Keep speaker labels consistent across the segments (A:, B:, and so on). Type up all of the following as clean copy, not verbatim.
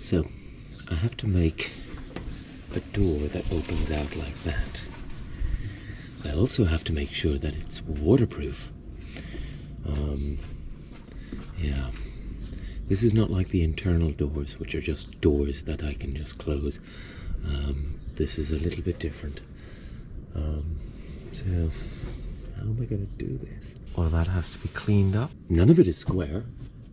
A: So I have to make a door that opens out like that. I also have to make sure that it's waterproof. Yeah, this is not like the internal doors, which are just doors that I can just close. This is a little bit different. So how am I going to do this? All that has to be cleaned up. None of it is square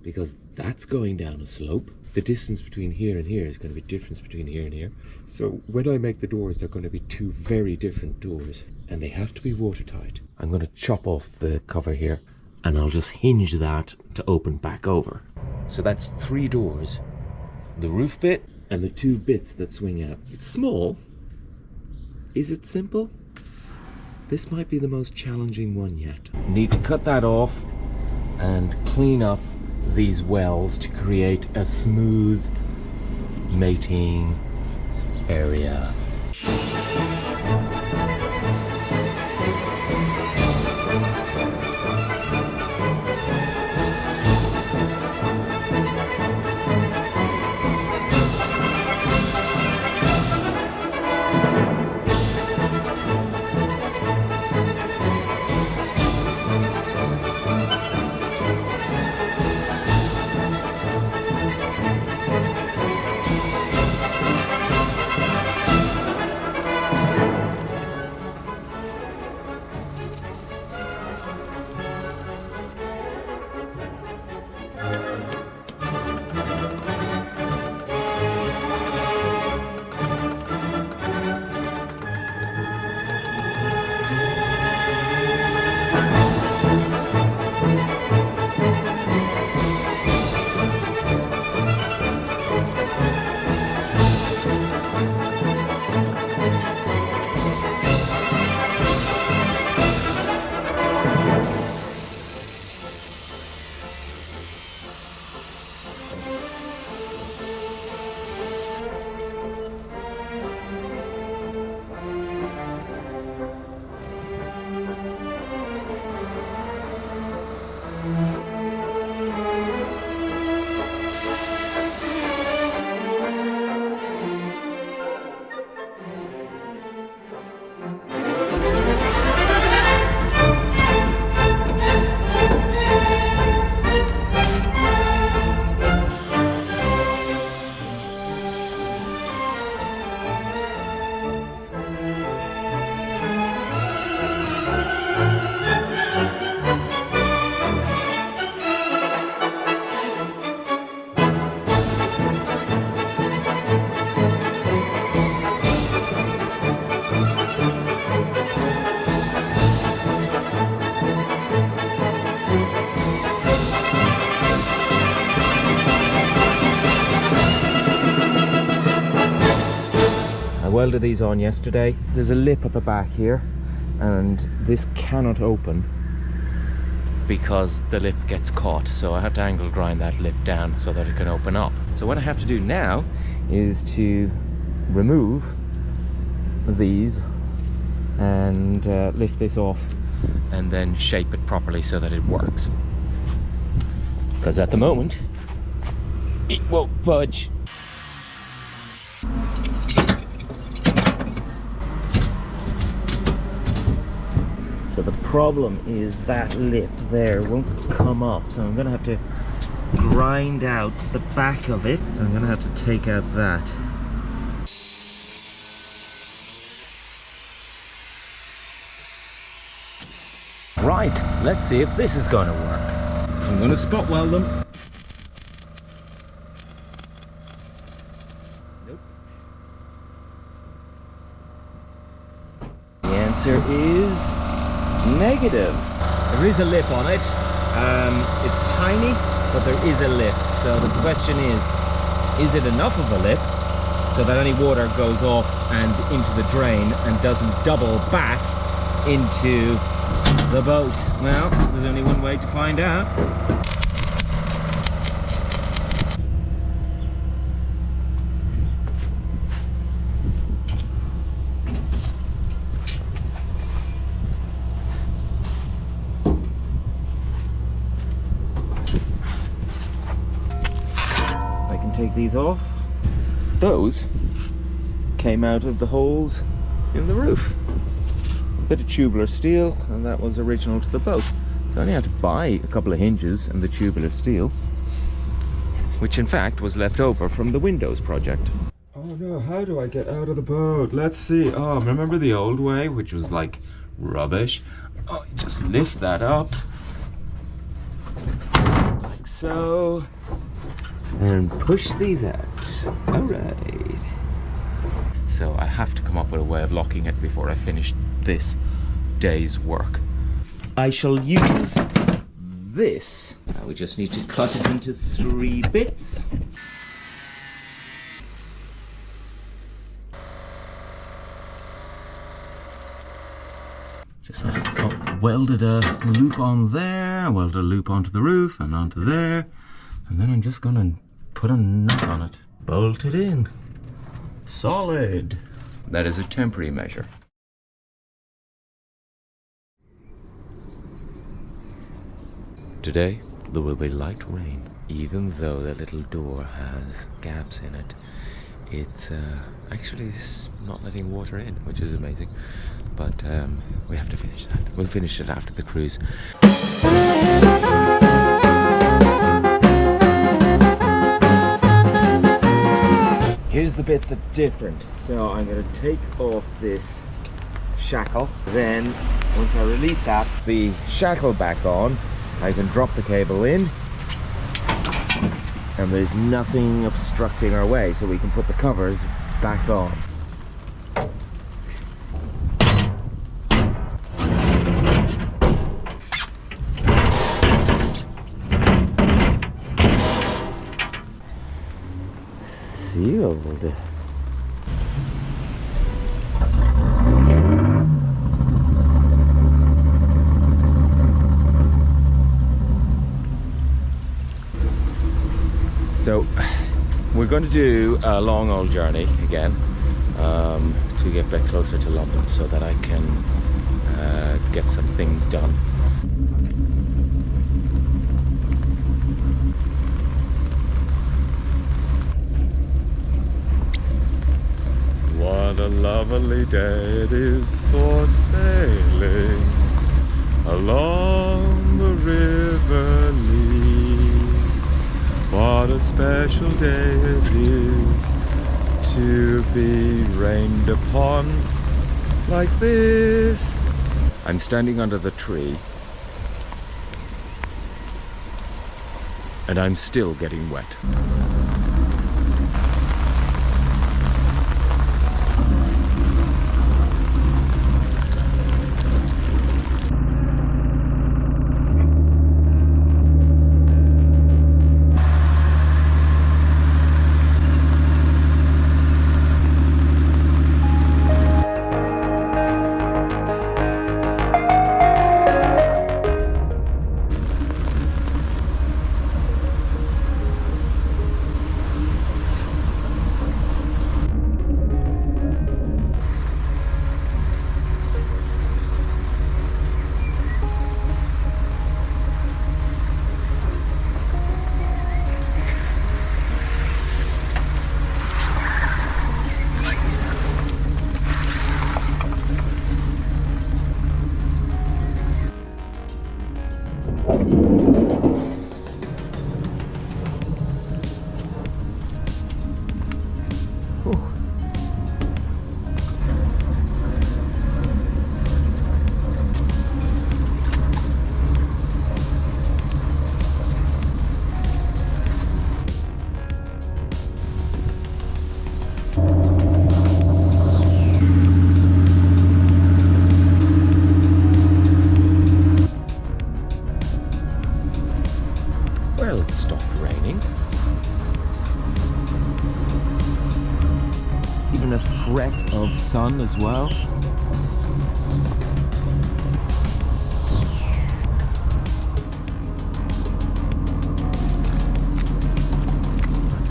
A: because that's going down a slope. The distance between here and here is going to be difference between here and here. So when I make the doors, they're going to be two very different doors, and they have to be watertight. I'm going to chop off the cover here, and I'll just hinge that to open back over. So that's 3 doors. The roof bit and the 2 bits that swing out. It's small. Is it simple? This might be the most challenging one yet. Need to cut that off and clean up these wells to create a smooth mating area. Welded these on yesterday. There's a lip at the back here, and this cannot open because the lip gets caught, so I have to angle grind that lip down so that it can open up. So what I have to do now is to remove these and lift this off and then shape it properly so that it works, because at the moment it won't budge. So the problem is that lip there won't come up, so I'm going to have to grind out the back of it. So I'm going to have to take out that. Right, let's see if this is going to work. I'm going to spot weld them. Nope. The answer is negative. There is a lip on it. It's tiny, but there is a lip. So the question is it enough of a lip so that any water goes off and into the drain and doesn't double back into the boat? Well, there's only one way to find out. Take these off. those came out of the holes in the roof. A bit of tubular steel, and that was original to the boat. So I only had to buy a couple of hinges and the tubular steel, which in fact was left over from the windows project. Oh no, how do I get out of the boat? Let's see. Oh, remember the old way, which was like rubbish? Oh, just lift that up. Like so. And push these out. Alright. So I have to come up with a way of locking it before I finish this day's work. I shall use this. Now we just need to cut it into 3 bits. Just welded a loop on there, welded a loop onto the roof and onto there, and then I'm just gonna put a nut on it. Bolt it in. Solid. That is a temporary measure. Today there will be light rain. Even though the little door has gaps in it, it's actually not letting water in, which is amazing. But we have to finish that. We'll finish it after the cruise. Here's the bit that's different. So I'm going to take off this shackle. Then once I release that, the shackle back on, I can drop the cable in. And there's nothing obstructing our way, so we can put the covers back on. Sealed. So we're going to do a long old journey again to get back closer to London so that I can get some things done. What a lovely day it is for sailing along the River Lee. What a special day it is to be rained upon like this. I'm standing under the tree and I'm still getting wet. Well, it stopped raining. Even a threat of sun as well.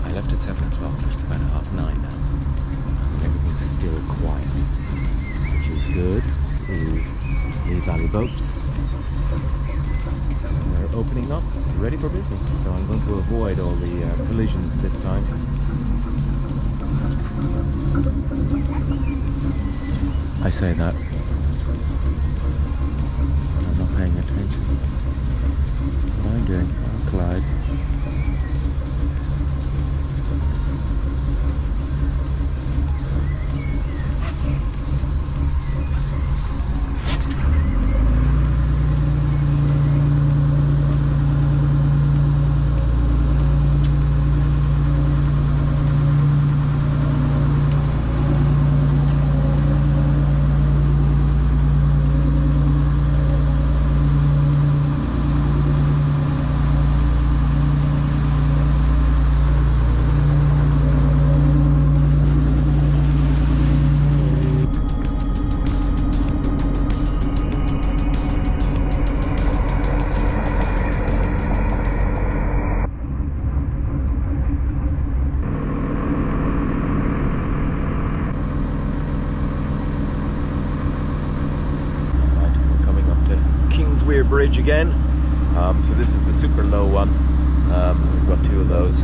A: I left at 7 o'clock, it's about 9:30 now. And everything's still quiet, which is good. These Lee Valley boats. They're opening up, ready for business. So I'm going to avoid all the collisions this time. I say that. I'm not paying attention. What I'm doing? I'll collide. Bridge again. So this is the super low one. We've got two of those.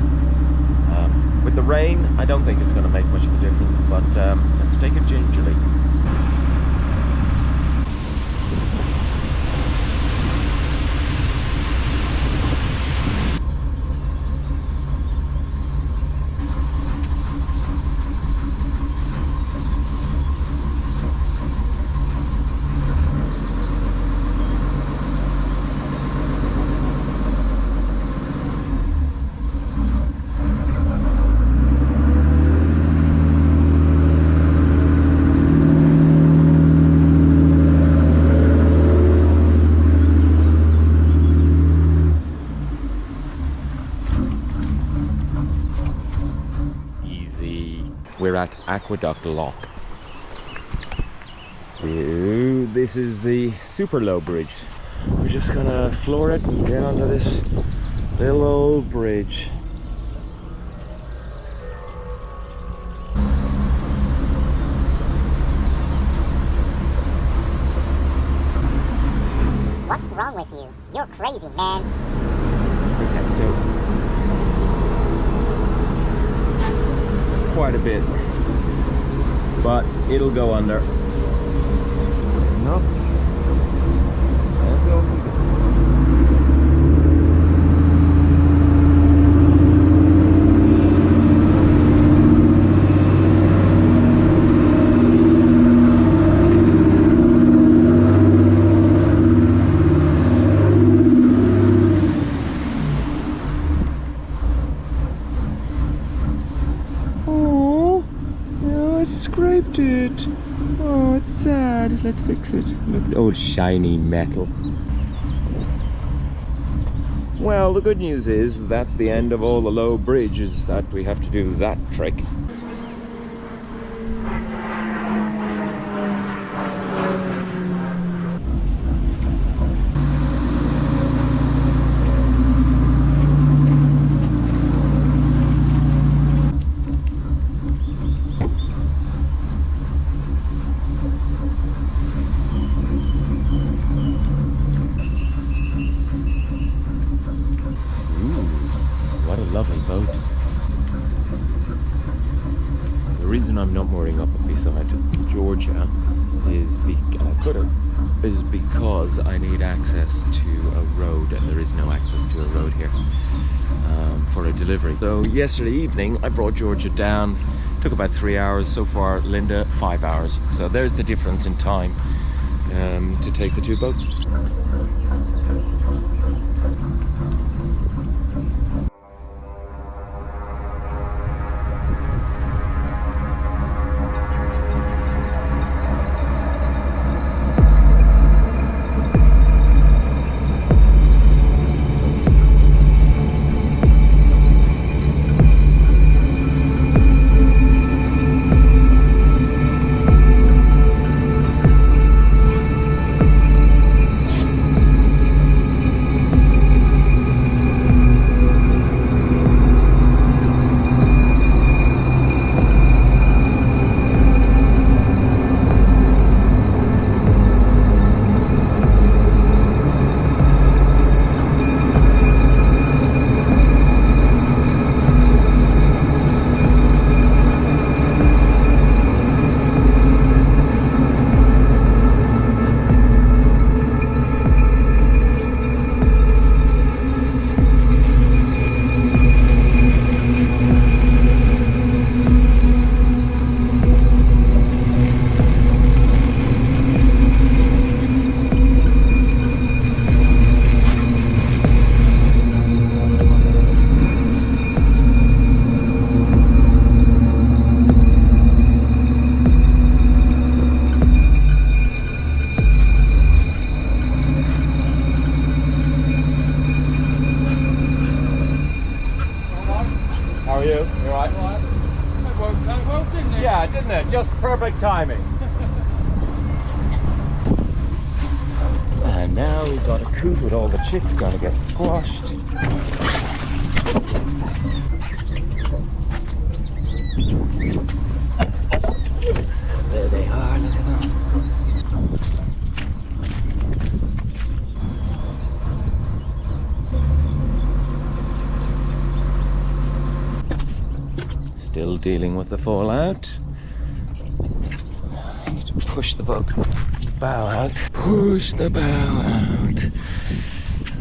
A: With the rain, I don't think it's going to make much of a difference, but let's take it gingerly. We're at Aqueduct Lock. So this is the super low bridge. We're just gonna floor it and get onto this little old bridge.
B: What's wrong with you? You're crazy, man.
A: Okay, so quite a bit, but it'll go under. Nope. It'll go. Scraped it. Oh, it's sad. Let's fix it. Look at the old shiny metal. Well, the good news is that's the end of all the low bridges that we have to do that trick. What a lovely boat. The reason I'm not mooring up beside Georgia is because I need access to a road, and there is no access to a road here for a delivery. So yesterday evening I brought Georgia down. Took about 3 hours. So far Linda 5 hours. So there's the difference in time to take the two boats. isn't it? Just perfect timing. And now we've got a coop with all the chicks gonna get squashed. There they are, look at them. Still dealing with the fallout. I need to push the bow out. Push the bow out so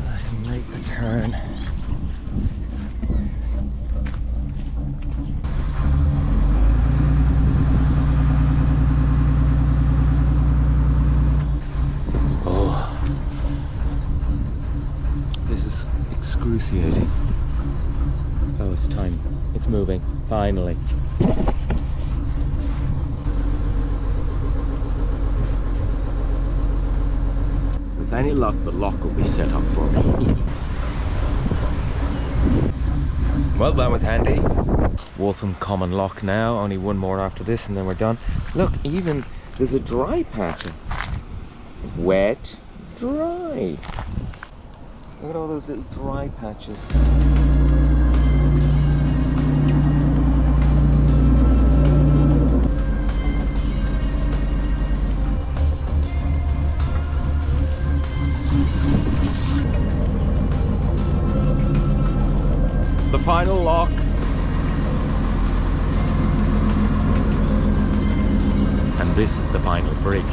A: I can make the turn. Oh, this is excruciating. Oh, it's time. It's moving. Finally. With any luck, the lock will be set up for me. Well, that was handy. Waltham Common Lock now. Only one more after this and then we're done. Look, even there's a dry pattern. Wet, dry. Look at all those little dry patches. The final lock. And this is the final bridge.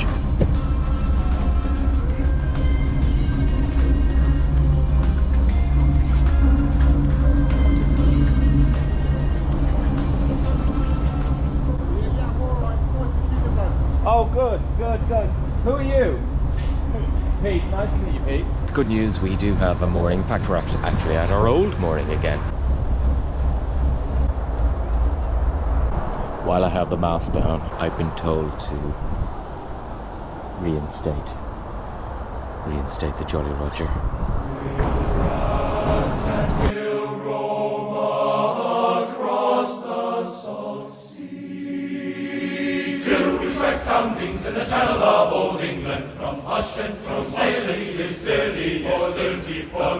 A: Oh, good. Who are you? Pete, nice to meet you, Pete. Good news, we do have a mooring. In fact, we're actually at our old mooring again. While I have the mast down, I've been told to reinstate the Jolly Roger.
C: Soundings in the channel of old England, from Hush and from sailing to City for the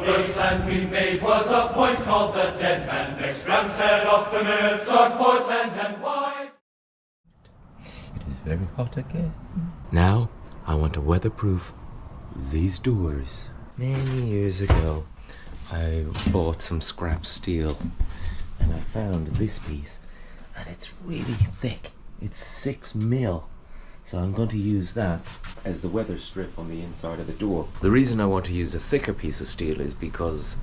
C: first land we made was a point called the Dead Man, next Ramshead off Plymouth, Start Portland and Wise.
A: It is very hot again. Now I want to weatherproof these doors. Many years ago I bought some scrap steel and I found this piece and it's really thick. It's 6 mil. So I'm going to use that as the weather strip on the inside of the door. The reason I want to use a thicker piece of steel is because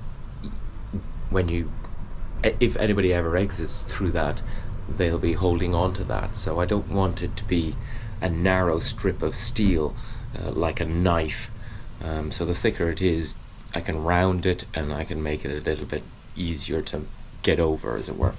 A: if anybody ever exits through that, they'll be holding on to that. So I don't want it to be a narrow strip of steel like a knife. So the thicker it is, I can round it and I can make it a little bit easier to get over, as it were.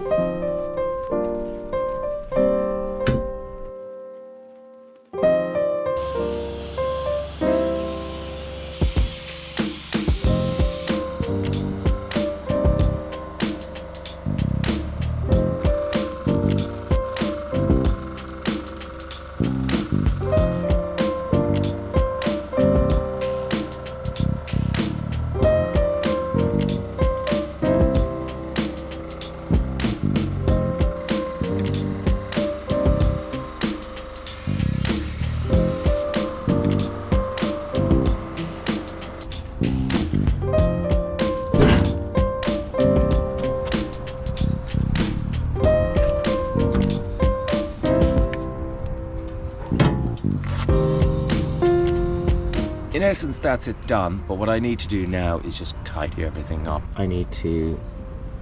A: In essence, that's it done, but what I need to do now is just tidy everything up. I need to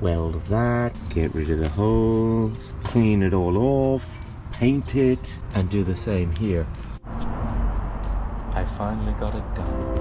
A: weld that, get rid of the holes, clean it all off, paint it, and do the same here. I finally got it done.